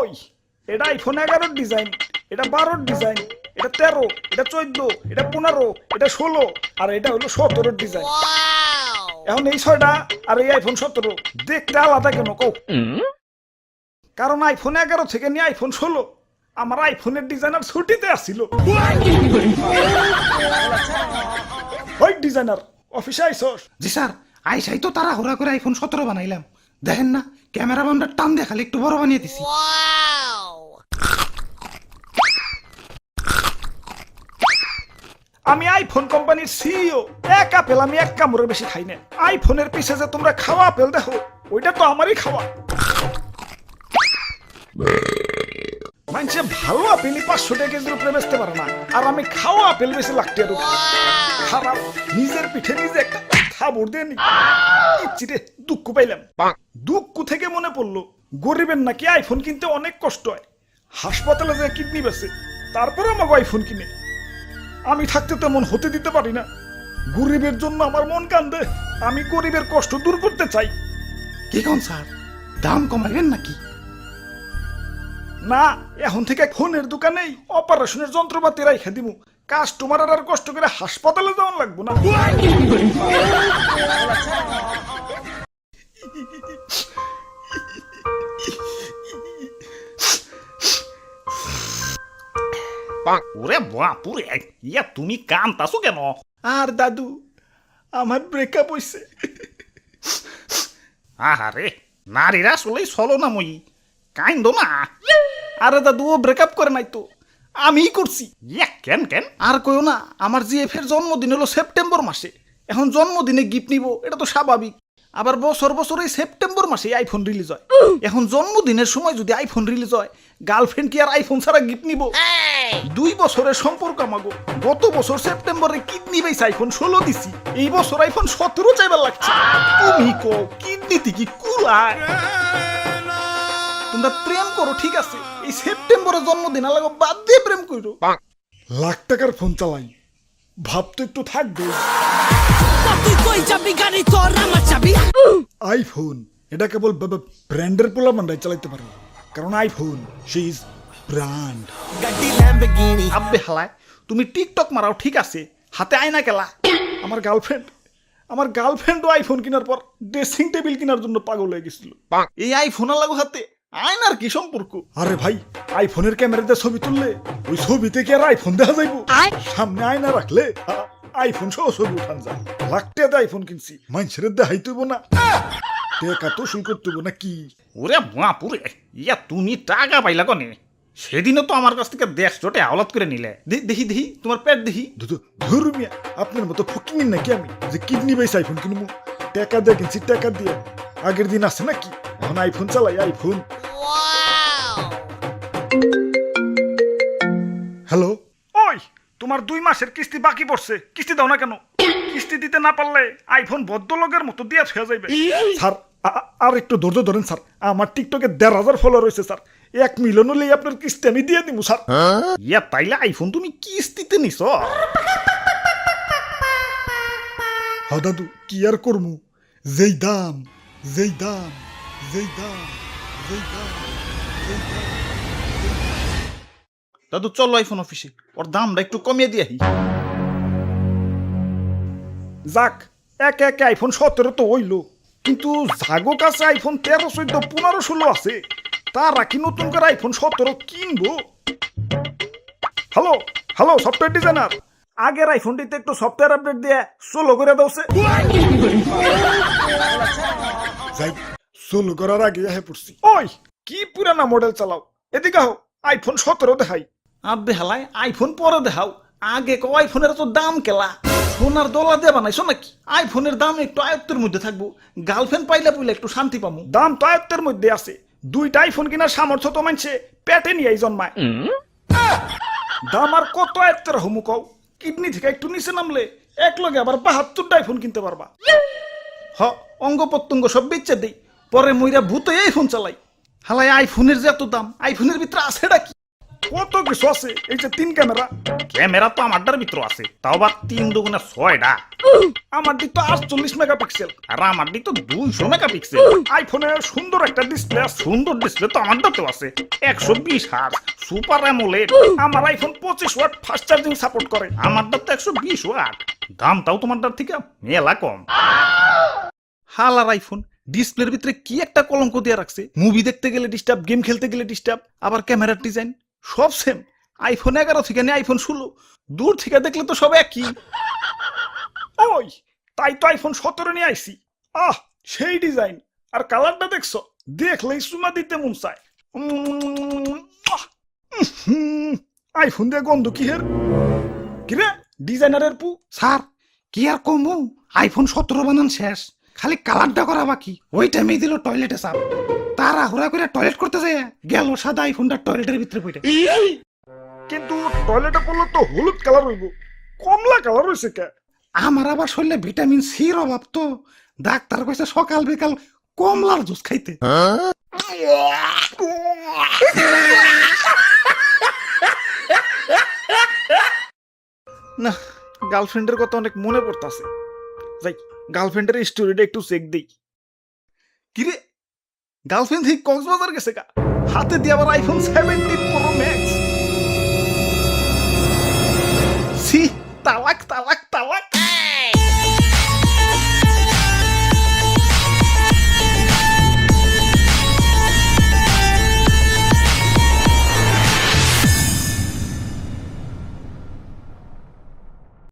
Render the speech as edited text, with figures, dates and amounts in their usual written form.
ওই এটা iPhone 11 design, এটা 12 ডিজাইন, এটা 13, এটা 14, এটা 15, এটা 16 আর এটা হলো 17 ডিজাইন। এখন এই 6টা আর এই আইফোন 17 দেখতে আলাদা কেন কও? কারণ আইফোন 11 থেকে নিয়ে আইফোন 16 আমার আইফোনের ডিজাইনার ছুটিতে আসছিল। ওই ডিজাইনার অফিসে আইছস? জি স্যার, আইসাই তো তারা হুরা করে আইফোন 17 বানাইলাম। দেখেন না ক্যামেরা বামটা টান দিয়ে খালি একটু বড় বানিয়ে দিছি। আমি আইফোন কোম্পানির সিইও, এক আপেল আমি এক কামড়ের বেশি খাই না। আইফোনের পিছে যে তোমরা খাওয়া আপেল দেখো ওইটা তো আমারই খাওয়া। মানুষে ভালো আপেলই 500 টাকা কেজির উপরে বেচতে পারে না, আর আমি খাওয়া আপেল বেশি লাগতে আর খারাপ। নিজের পিঠে নিজে একটা থাবড় দিয়ে নি চিরে দুঃখ পাইলাম। দুঃখ থেকে মনে পড়লো গরিবের নাকি আইফোন কিনতে অনেক কষ্ট হয়। হাসপাতালে যে কিডনি বেচে তারপরে আমাকে আইফোন কিনে। আমি থাকতে তেমন হতে দিতে পারি না। গরিবের জন্য আমার মন কান্দে। আমি গরিবের কষ্ট দূর করতে চাই। কি কোন স্যার, দাম কমাইবেন নাকি? না, এখন থেকে ফোনের দোকানেই অপারেশনের যন্ত্রপাতি রাইখা দিমু। কাস্টমার আর কষ্ট করে হাসপাতালে যাওয়ার লাগবো না। ওরে বাপুরে, ইয়া তুমি কান্তাছো কেন? আর দাদু, আমার ব্রেকআপ হইছে। আহারে, নারীরা আসলেই চলো না মই, কাইন্দ না। আরে দাদু, ও ব্রেকআপ করে নাই তো, আমিই করছি। ইয়া কেন কেন? আর কইও না, আমার জিএফ এর জন্মদিন হলো সেপ্টেম্বর মাসে। এখন জন্মদিনে গিফট নিব, এটা তো স্বাভাবিক। আবার বছর বছর এই সেপ্টেম্বর মাসে আইফোন রিলিজ হয়। এখন জন্মদিনের সময় যদি আইফোন রিলিজ হয়, গার্লফ্রেন্ড কি আর আইফোন ছাড়া গিফট নিব? 2 বছরের সম্পর্ক আমাগো। গত বছর সেপ্টেম্বরে কিডনি বেস আইফোন 16 দিছি, এই বছর আইফোন 17 চাইবার লাগছে। তুমি কো কিডনিতে কি কুলায়? তোমরা প্রেম করো ঠিক আছে, এই সেপ্টেম্বরে জন্মদিন লাগো বাদ দিয়ে প্রেম করো। লাখ টাকার ফোন চালাই, ভাব তো একটু থাকবে। আইফোন এটা কেবল ব্র্যান্ডের পোলাপানরাই চালাইতে পারে, কারণ আইফোন সে ইজ ব্র্যান্ড। আব্বে হালায়, তুমি টিকটক মারাও ঠিক আছে, হাতে আয়না কেলা। আমার গার্লফ্রেন্ডও আইফোন কেনার পর ড্রেসিং টেবিল কেনার জন্য পাগল হয়ে গেছিল। এই আইফোন লাগো হাতে আয়নার কি সম্পর্ক? আরে ভাই, আইফোনের ক্যামেরাতে ছবি তুললে ওই ছবিতে কি আর আইফোন দেখা যাইব? সামনে আয়না রাখলে আইফোন সহ ছবি উঠান যায়। লাখ টাকা আইফোন কিনছি, মানুষের দেখাইতে হইব না, টাকা তো শুল করতে হইব না কি? ওরে বাপুরে, ইয়া তুমি টাকা পাইলা কনে? সেদিনও তো আমার কাছ থেকে 150 টাকা আওলাদ করে নিলে। দেখি তোমার পেট দেখি। ধর্মিয়া আপনার মতো ফকিনি নাকি আমি যে কিডনি বেস আইফোন কিনবো? টাকা দিয়ে কিনছি, টাকা দিয়ে। আগের দিন আছে নাকি? এখন আইফোন চালাই, আইফোন। হ্যালো, ওই তোমার 2 মাসের কিস্তি বাকি পড়ছে, কিস্তি দাও না কেন? কিস্তি দিতে না পারলে আইফোন ভদ্রলোকের মতো দিয়া হয়ে যাবে। স্যার আর একটু ধৈর্য ধরেন স্যার, আমার টিকটকে 1,500 ফলোয়ার হয়েছে স্যার। 1 মিলিয়ন হলেই আপনার কিস্তি আমি দিয়ে দিব স্যার। ইয়া তাইলে আইফোন তুমি কিস্তিতে নিছ? হ্যাঁ দাদু, কি আর করমু? যেই দাম। দাদু চলো আইফোন অফিসে, ওর দামটা একটু কমিয়ে দিয়ে। যাক, একে আইফোন 17 তো হইলো, কিন্তু জাগো কাছে আইফোন 13, 14, 15, 16 আছে। তারা কি নতুন করে আইফোন 17 কিনবো? হ্যালো সফটওয়্যার ডিজাইনার, আগের আইফোনটিতে একটু সফটওয়্যার আপডেট দিয়ে সোলো করে দাওছে। সোলো করার আগে পড়ছি। ওই কি পুরানা মডেল চালাও, এদিকে আও, আইফোন 17 দেখাই। আব্বে হালায়, আইফোন পরে দেখাও, আগে কো আইফোনের তো দাম কেলা। সোনার দলা দিয়ে বানাইছো নাকি? আইফোনের দাম একটু আয়ত্তের মধ্যে থাকবো, গার্লফ্রেন্ড পাইলে একটু শান্তি পাবো। দাম তো আয়ত্তের মধ্যে আছে, 2টা আইফোন কেনার সামর্থ্য তো মানছে পেটে নিয়ে জন্মায়। দাম আর কত আয়ত্তের হমু কও? কিডনি থেকে একটু নিচে নামলে এক লগে আবার 72টা আইফোন কিনতে পারবা। অঙ্গ প্রত্যঙ্গ সব বেচে দেই, পরে মইরা ভূত আইফোন চালাই। হালাই আইফোনের যে এত দাম, আইফোনের ভিতরে আছেটা কি? কত কিছু আছে, এই যে 3 ক্যামেরা। ক্যামেরা তো আমারটার ভিতর আছে, তাও বা 3 দুগুণে 6টা। আমার দিক তো 48 মেগাপিক্সেল। আর আমার দিক তো 200 মেগাপিক্সেল। আইফোনে সুন্দর একটা ডিসপ্লে আছে। সুন্দর ডিসপ্লে তো আমারটাতেও আছে, 120 হার্জ সুপার অ্যামোলেড। আমার iPhone 25 watt fast charging support করে। আমারটা তো 120 ওয়াট। দামটাও তোমারটার থেকে মেলা কম। হালার আইফোন ডিসপ্লের ভিতরে কি একটা কলঙ্ক দিয়ে রাখছে। মুভি দেখতে গেলে ডিস্টার্ব, গেম খেলতে গেলে ডিস্টার্ব, আবার ক্যামেরার ডিজাইন সব সেম। আইফোন 11 থেকে নিয়ে আইফোন 16, দূর থেকে দেখলে তো সব একই। ওই তাই তো আইফোন 17 নিয়ে আইছি। আহ সেই ডিজাইন আর কালারটা দেখছো, দেখলেই সুমা দিতে মন চায়। আইফোন দিয়ে গন্ধ কি হের, কিরে ডিজাইনারের পু। স্যার কি আর কমু, আইফোন 17 বানান শেষ, খালি কালারটা করা বাকি। ওই টাইমে দিল টয়লেটে চাপ, তারা হুড়া করে টয়লেট করতে যায় গেল সাদা আইফোনটা টয়লেটের ভিতরে পড়ে। কিন্তু টয়লেটে পড়লে তো হলুদ কালার হইব, কমলা কালার হইছে কে? আমার আবার শরীরে ভিটামিন সির অভাব তো, ডাক্তার কইছে সকাল বিকাল কমলার জুস খাইতে। না, গার্লফ্রেন্ডের কথা অনেক মনে পড়তাছে। যাই গার্লফ্রেন্ডের স্টোরিটা একটু চেক দেই। কিরে গার্লফ্রেন্ড থেকে কক্সবাজার গেছে গা, হাতে দিয়ে আবার আইফোন 17 প্রো ম্যাক্স।